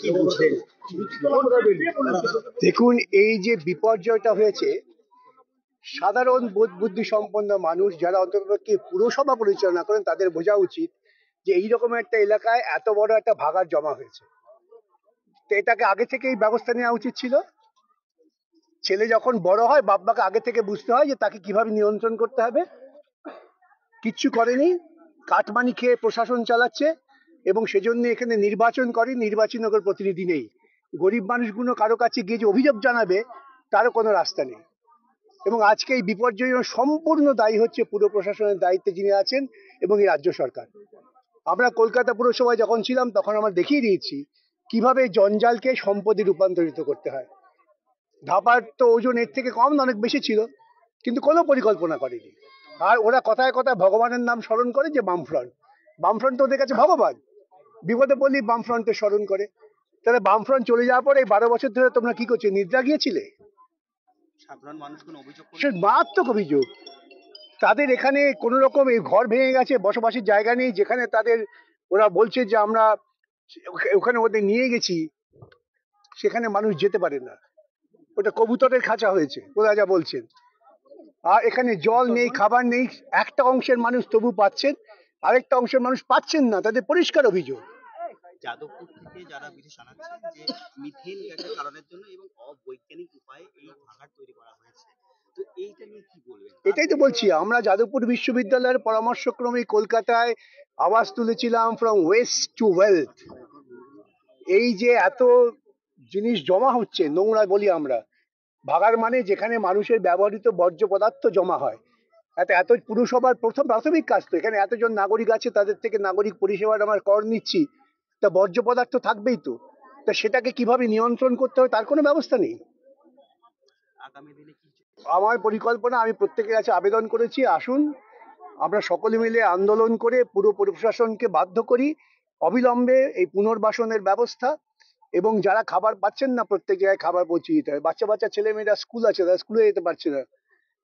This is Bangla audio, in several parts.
কি বুঝলেন? দেখুন, এই যে বিপর্যয়টা হয়েছে, সাধারণ বোধ বুদ্ধি সম্পন্ন মানুষ যারা অন্ততপক্ষে পুরসভা পরিচালনা করেন তাদের বোঝা উচিত যে এইরকম একটা এলাকায় এত বড় একটা ভাগাড় জমা হয়েছে, তো এটাকে আগে থেকেই ব্যবস্থা নেওয়া উচিত ছিল। ছেলে যখন বড় হয় বাপ্পাকে আগে থেকে বুঝতে হয় যে তাকে কিভাবে নিয়ন্ত্রণ করতে হবে। কিচ্ছু করেনি, কাটমানি খেয়ে প্রশাসন চালাচ্ছে এবং সেজন্য এখানে নির্বাচন করে, নির্বাচনের প্রতিনিধি নেই। গরিব মানুষগুলো কারো কাছে গিয়ে যে অভিযোগ জানাবে তারও কোনো রাস্তা নেই। এবং আজকে এই বিপর্যয়ের সম্পূর্ণ দায়ী হচ্ছে পুর প্রশাসনের দায়িত্বে যিনি আছেন এবং এই রাজ্য সরকার। আমরা কলকাতা পুরসভায় যখন ছিলাম তখন আমরা দেখিয়ে দিয়েছি কিভাবে জঞ্জালকে সম্পদে রূপান্তরিত করতে হয়। ধাপার তো ওজন এর থেকে কম না, অনেক বেশি ছিল, কিন্তু কোনো পরিকল্পনা করেনি। আর ওরা কথায় কথায় ভগবানের নাম স্মরণ করে যে বামফ্রন্ট, বামফ্রন্ট তো ওদের কাছে ভগবান। বিপদে পড়লেই বামফ্রন্টে স্মরণ করে। তাহলে বামফ্রন্ট চলে যাওয়ার পরে 12 বছর ধরে তোমরা কি করছো, নিদ্রা গিয়েছিলে? সাধারণ মানুষ কোনো অভিযোগ সে মারাত্মক অভিযোগ। তাদের এখানে কোনো রকম এই ঘর ভেঙে গেছে, বসবাসের জায়গা নেই, যেখানে তাদের ওরা বলছে যে আমরা ওখানে ওদের নিয়ে গেছি, সেখানে মানুষ যেতে পারে না। ওটা কবুতরের খাঁচা হয়েছে ওরা যা বলছেন। আর এখানে জল নেই, খাবার নেই। একটা অংশের মানুষ তবু পাচ্ছেন, আরেকটা অংশের মানুষ পাচ্ছেন না, তাদের পরিষ্কার অভিযোগ। যাদবপুর থেকে যারা বিদেশ আনাচ্ছেন যে মিথেন গ্যাসের কারণের জন্য এবং অবৈজ্ঞানিক উপায়ে এই ভাগাড় তৈরি করা হয়েছে, তো এইটা নিয়ে কি বলবেন? এটাই তো বলছি, আমরা যাদবপুর বিশ্ববিদ্যালয়ের পরামর্শক্রমে কলকাতায় আওয়াজ তুলেছিলাম ফ্রম ওয়েস্ট টু ওয়েলথ। এই যে এত জিনিস জমা হচ্ছে, নোংরা বলি আমরা, ভাগাড় মানে যেখানে মানুষের ব্যবহৃত বর্জ্য পদার্থ জমা হয়। এত পুরসভার প্রথম প্রাথমিক কাজ তো, এখানে এতজন নাগরিক আছে, তাদের থেকে নাগরিক পরিষেবার আমরা কর নিচ্ছি, তা বর্জ্য পদার্থ থাকবেই তো। তা সেটাকে কিভাবে নিয়ন্ত্রণ করতে হয় তার কোনো ব্যবস্থা নেই। আগামী দিনে কি আমার পরিকল্পনা, আমি প্রত্যেকের কাছে আবেদন করেছি, আসুন আমরা সকলে মিলে আন্দোলন করে পুরো প্রশাসনকে বাধ্য করি অবিলম্বে এই পুনর্বাসনের ব্যবস্থা, এবং যারা খাবার পাচ্ছেন না প্রত্যেক জায়গায় খাবার পৌঁছে দিতে হবে। বাচ্চা বাচ্চা ছেলেমেয়েরা স্কুল আছে, তারা স্কুলে যেতে পারছে না।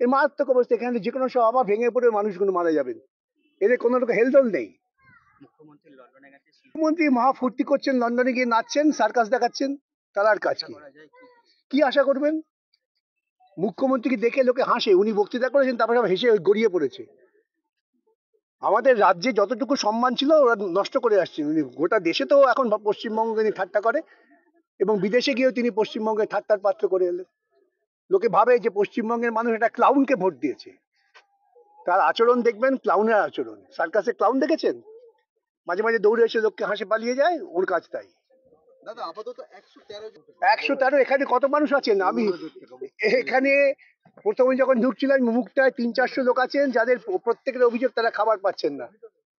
এর মারাত্মক অবস্থা, এখানে যে কোনো সময় আবার ভেঙে পড়ে মানুষগুলো মারা যাবেন, এদের কোনো রকম হেলদোল নেই। মুখ্যমন্ত্রী লন্ডনে গেছে, মুখ্যমন্ত্রী মহা ফুর্তি করছেন, লন্ডনে গিয়ে নাচছেন, সার্কাস দেখাচ্ছেন, তার আর কাজ কি? করা যায় কি আশা করবেন? মুখ্যমন্ত্রীকে দেখে লোকে হাসে, উনি বক্তৃতা করেছেন তারপরে সব হেসে গড়িয়ে পড়েছে। আমাদের রাজ্যে যতটুকু সম্মান ছিল ওরা নষ্ট করে আসছেন। উনি গোটা দেশে তো এখন পশ্চিমবঙ্গে নিয়ে ঠাট্টা করে, এবং বিদেশে গিয়েও তিনি পশ্চিমবঙ্গে ঠাট্টার পাত্র করে এলেন। লোকে ভাবে যে পশ্চিমবঙ্গের মানুষ একটা ক্লাউনকে ভোট দিয়েছে। তার আচরণ দেখবেন ক্লাউনের আচরণ। সার্কাসে ক্লাউন দেখেছেন? মাঝে মাঝে দৌড়ে এসে লোককে হাসে পালিয়ে যায়, ওর কাজ তাই। দাদা আপাতত 113 এখানে কত মানুষ আছেন? আমি এখানে প্রথমে যখন ঢুকছিলাম মুখটায় 300-400 লোক আছেন যাদের প্রত্যেকের অভিযোগ তারা খাবার পাচ্ছেন না।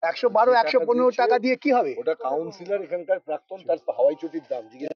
112-115 টাকা দিয়ে কি হবে? ওটা কাউন্সিলর এখানকার প্রাক্তন, তার হাওয়াই চটির দাম জিজ্ঞেস